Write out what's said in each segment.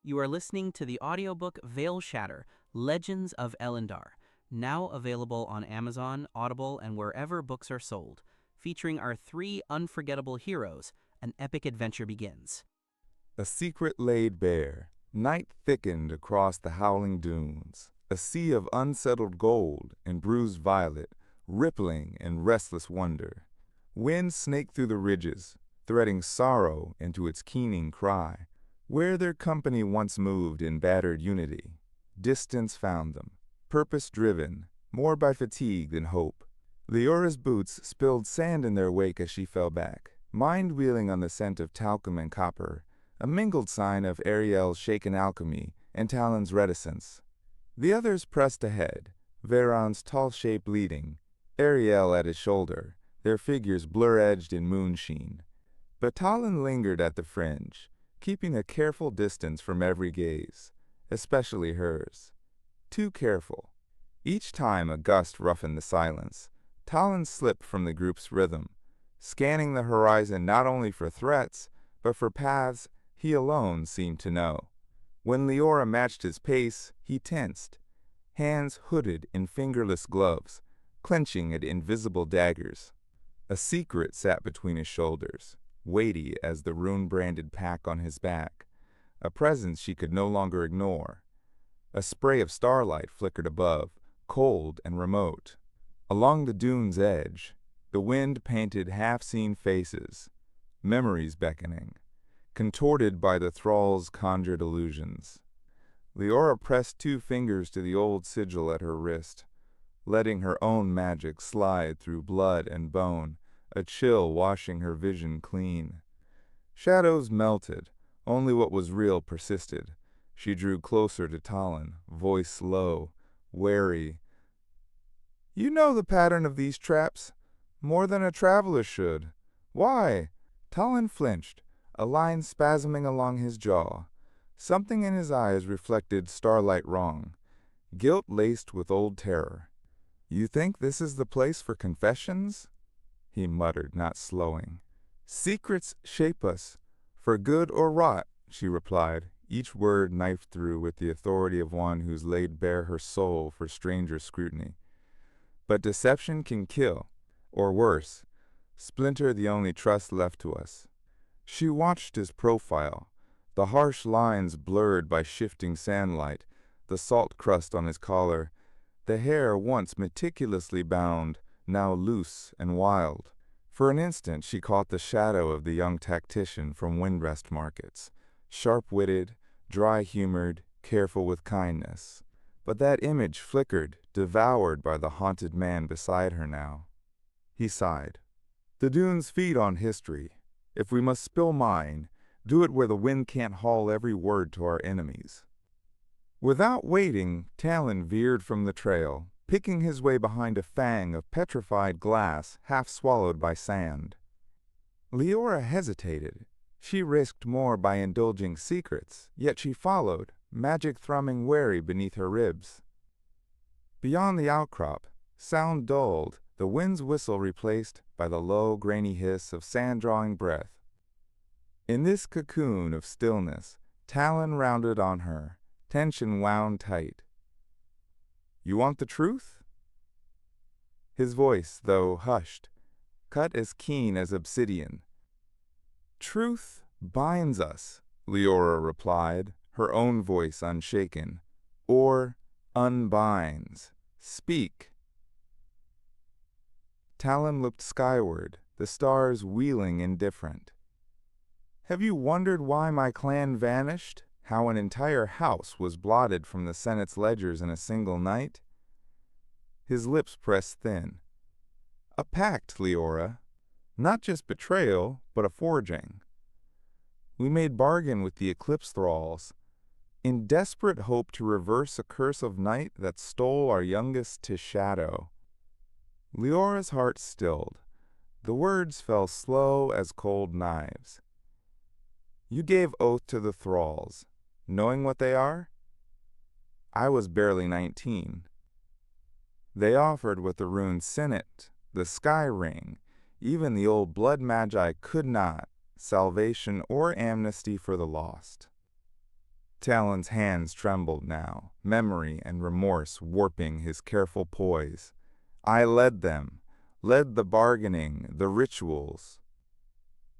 You are listening to the audiobook Veilshatter, Legends of Elyndar, now available on Amazon, Audible, and wherever books are sold, featuring our three unforgettable heroes. An epic adventure begins. A secret laid bare. Night thickened across the howling dunes. A sea of unsettled gold and bruised violet, rippling in restless wonder. Wind snaked through the ridges, threading sorrow into its keening cry. Where their company once moved in battered unity, distance found them, purpose-driven, more by fatigue than hope. Liora's boots spilled sand in their wake as she fell back, mind-wheeling on the scent of talcum and copper, a mingled sign of Ariel's shaken alchemy and Talin's reticence. The others pressed ahead, Veyron's tall shape leading, Ariel at his shoulder, their figures blur-edged in moonsheen. But Talin lingered at the fringe, keeping a careful distance from every gaze, especially hers. Too careful. Each time a gust roughened the silence, Talin slipped from the group's rhythm, scanning the horizon not only for threats, but for paths he alone seemed to know. When Liora matched his pace, he tensed, hands hooded in fingerless gloves, clenching at invisible daggers. A secret sat between his shoulders, weighty as the rune-branded pack on his back, a presence she could no longer ignore. A spray of starlight flickered above, cold and remote. Along the dune's edge, the wind painted half-seen faces, memories beckoning, contorted by the thrall's conjured illusions. Liora pressed two fingers to the old sigil at her wrist, letting her own magic slide through blood and bone, a chill washing her vision clean. Shadows melted, only what was real persisted. She drew closer to Talin, voice low, wary. "You know the pattern of these traps, more than a traveler should. Why?" Talin flinched, a line spasming along his jaw. Something in his eyes reflected starlight wrong, guilt laced with old terror. "You think this is the place for confessions?" he muttered, not slowing. "Secrets shape us, for good or rot," she replied, each word knifed through with the authority of one who's laid bare her soul for stranger scrutiny. "But deception can kill, or worse, splinter the only trust left to us." She watched his profile, the harsh lines blurred by shifting sandlight, the salt crust on his collar, the hair once meticulously bound, now loose and wild. For an instant she caught the shadow of the young tactician from Windrest markets, sharp-witted, dry-humored, careful with kindness. But that image flickered, devoured by the haunted man beside her now. He sighed. "The dunes feed on history. If we must spill mine, do it where the wind can't haul every word to our enemies." Without waiting, Talin veered from the trail, picking his way behind a fang of petrified glass half swallowed by sand. Liora hesitated. She risked more by indulging secrets, yet she followed, magic thrumming wary beneath her ribs. Beyond the outcrop, sound dulled, the wind's whistle replaced by the low, grainy hiss of sand-drawing breath. In this cocoon of stillness, Talin rounded on her, tension wound tight. "You want the truth?" His voice, though hushed, cut as keen as obsidian. "Truth binds us," Liora replied, her own voice unshaken, "or unbinds. Speak." Talin looked skyward, the stars wheeling indifferent. "Have you wondered why my clan vanished? How an entire house was blotted from the Senate's ledgers in a single night?" His lips pressed thin. "A pact, Liora. Not just betrayal, but a forging. We made bargain with the Eclipse thralls, in desperate hope to reverse a curse of night that stole our youngest to shadow." Liora's heart stilled. The words fell slow as cold knives. "You gave oath to the thralls, knowing what they are?" "I was barely 19. They offered what the rune Sinnet, the Sky Ring, even the old blood magi could not, salvation or amnesty for the lost." Talin's hands trembled now, memory and remorse warping his careful poise. I led them, led the bargaining, the rituals.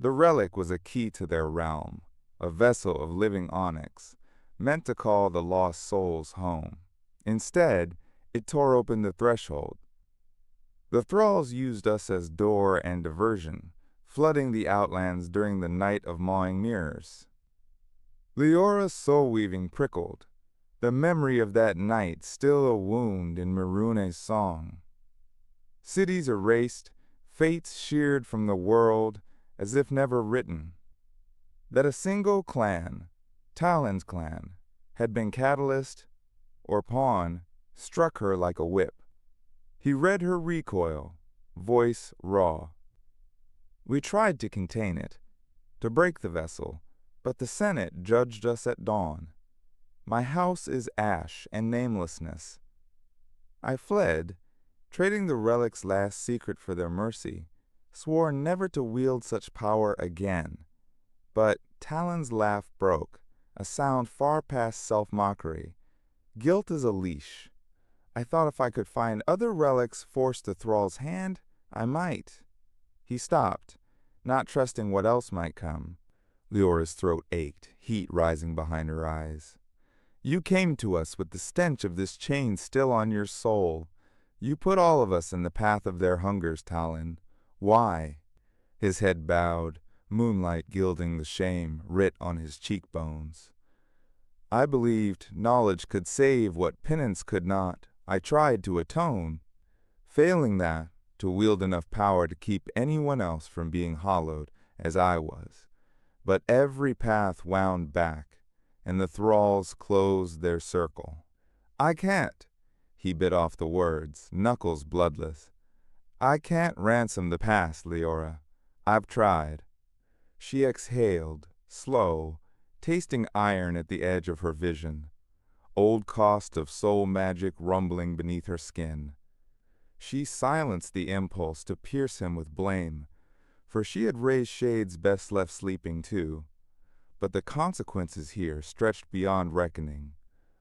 The relic was a key to their realm, a vessel of living onyx, meant to call the lost souls home. Instead, it tore open the threshold. The thralls used us as door and diversion, flooding the outlands during the night of mawing mirrors. Liora's soul-weaving prickled, the memory of that night still a wound in Marune's song. Cities erased, fates sheared from the world as if never written. That a single clan, Talin's clan, had been catalyst or pawn struck her like a whip. He read her recoil, voice raw. We tried to contain it, to break the vessel, but the Senate judged us at dawn. My house is ash and namelessness. I fled, trading the relic's last secret for their mercy, swore never to wield such power again. But Talin's laugh broke, a sound far past self-mockery. Guilt is a leash. I thought if I could find other relics forced to Thrall's hand, I might. He stopped, not trusting what else might come. Liora's throat ached, heat rising behind her eyes. You came to us with the stench of this chain still on your soul. You put all of us in the path of their hungers, Talin. Why? His head bowed, moonlight gilding the shame writ on his cheekbones. I believed knowledge could save what penance could not. I tried to atone. Failing that, to wield enough power to keep anyone else from being hollowed as I was. But every path wound back, and the thralls closed their circle. I can't, he bit off the words, knuckles bloodless. I can't ransom the past, Liora. I've tried. She exhaled, slow, tasting iron at the edge of her vision. Old cost of soul magic rumbling beneath her skin. She silenced the impulse to pierce him with blame, for she had raised shades best left sleeping too. But the consequences here stretched beyond reckoning.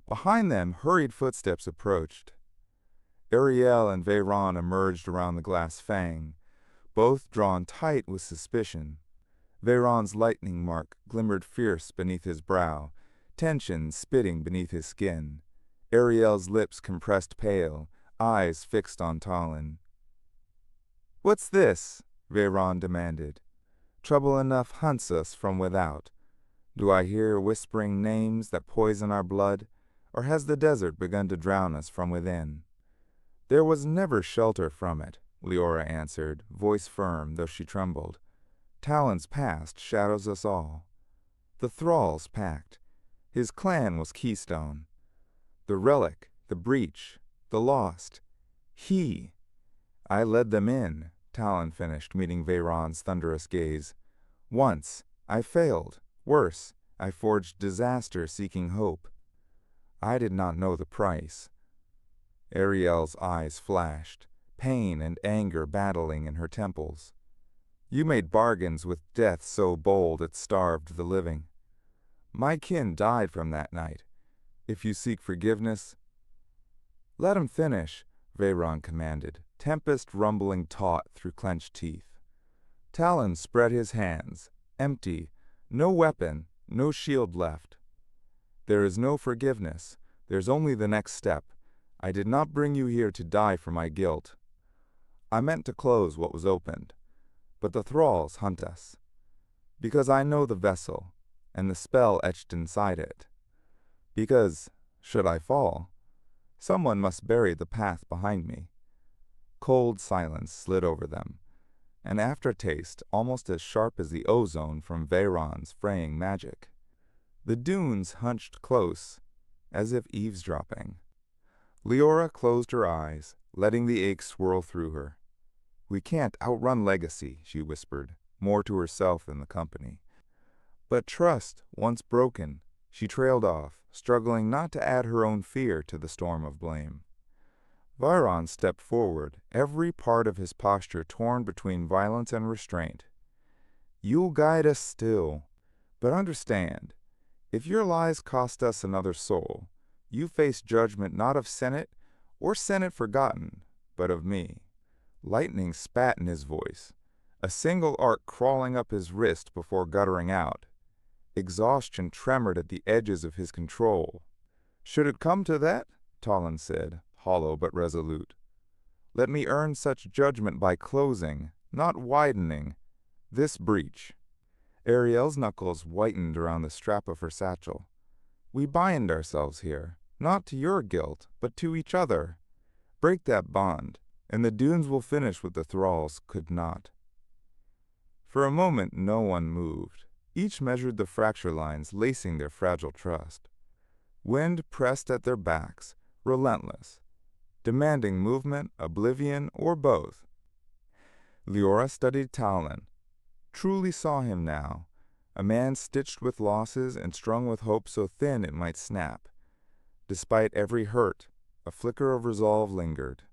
Behind them, hurried footsteps approached. Ariel and Veyron emerged around the glass fang, both drawn tight with suspicion. Veyron's lightning mark glimmered fierce beneath his brow, tension spitting beneath his skin. Ariel's lips compressed pale, eyes fixed on Talin. "What's this?" Veyron demanded. "Trouble enough hunts us from without. Do I hear whispering names that poison our blood, or has the desert begun to drown us from within?" "There was never shelter from it," Liora answered, voice firm though she trembled. "Talin's past shadows us all. The thrall's pact. His clan was keystone. The relic, the breach, the lost. He. I led them in," Talin finished, meeting Veyron's thunderous gaze. "Once, I failed. Worse, I forged disaster seeking hope. I did not know the price." Ariel's eyes flashed, pain and anger battling in her temples. "You made bargains with death so bold it starved the living. My kin died from that night. If you seek forgiveness—" "Let him finish," Veyron commanded, tempest rumbling taut through clenched teeth. Talin spread his hands, empty, no weapon, no shield left. "There is no forgiveness. There's only the next step. I did not bring you here to die for my guilt. I meant to close what was opened. But the thralls hunt us. Because I know the vessel, and the spell etched inside it. Because, should I fall, someone must bury the path behind me." Cold silence slid over them, an aftertaste almost as sharp as the ozone from Veyron's fraying magic. The dunes hunched close, as if eavesdropping. Liora closed her eyes, letting the ache swirl through her. "We can't outrun legacy," she whispered, more to herself than the company. But trust, once broken, she trailed off, struggling not to add her own fear to the storm of blame. Veyron stepped forward, every part of his posture torn between violence and restraint. "You'll guide us still, but understand, If your lies cost us another soul, you face judgment not of Senate or Senate forgotten, but of me. Lightning spat in his voice, a single arc crawling up his wrist before guttering out. Exhaustion tremored at the edges of his control. Should it come to that, Talin said, hollow but resolute, let me earn such judgment by closing, not widening, this breach. Ariel's knuckles whitened around the strap of her satchel. We bind ourselves here, not to your guilt, but to each other. Break that bond, and the dunes will finish what the thralls could not. For a moment no one moved. Each measured the fracture lines lacing their fragile trust. Wind pressed at their backs, relentless, demanding movement, oblivion, or both. Liora studied Talin, truly saw him now, a man stitched with losses and strung with hope so thin it might snap. Despite every hurt, a flicker of resolve lingered.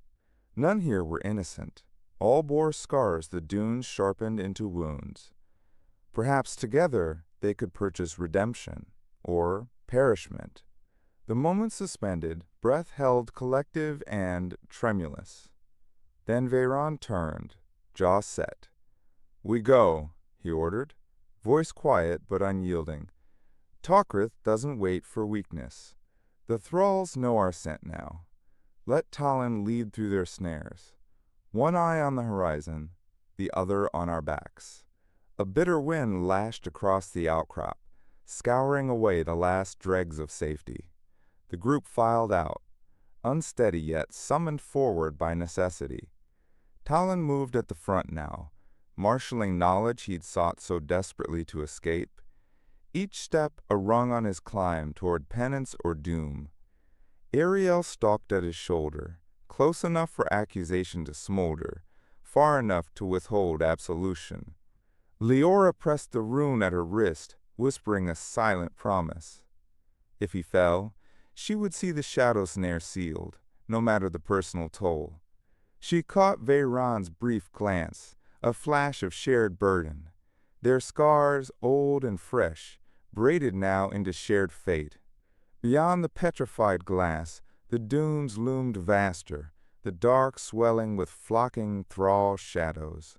None here were innocent. All bore scars the dunes sharpened into wounds. Perhaps together they could purchase redemption, or perishment. The moment suspended, breath held collective and tremulous. Then Veyron turned, jaw set. We go, he ordered, voice quiet but unyielding. Talkrith doesn't wait for weakness. The thralls know our scent now. Let Talin lead through their snares. One eye on the horizon, the other on our backs. A bitter wind lashed across the outcrop, scouring away the last dregs of safety. The group filed out, unsteady yet summoned forward by necessity. Talin moved at the front now, marshaling knowledge he'd sought so desperately to escape. Each step a rung on his climb toward penance or doom. Ariel stalked at his shoulder, close enough for accusation to smolder, far enough to withhold absolution. Liora pressed the rune at her wrist, whispering a silent promise. If he fell, she would see the shadow snare sealed, no matter the personal toll. She caught Veyron's brief glance, a flash of shared burden. Their scars, old and fresh, braided now into shared fate. Beyond the petrified glass, the dunes loomed vaster, the dark swelling with flocking thrall shadows.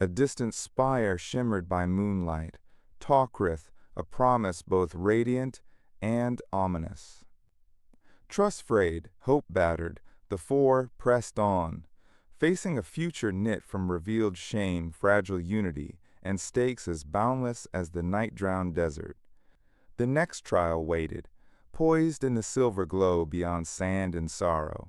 A distant spire shimmered by moonlight, Talkrith, a promise both radiant and ominous. Trust frayed, hope battered, the four pressed on, facing a future knit from revealed shame, fragile unity, and stakes as boundless as the night-drowned desert. The next trial waited, poised in the silver glow beyond sand and sorrow.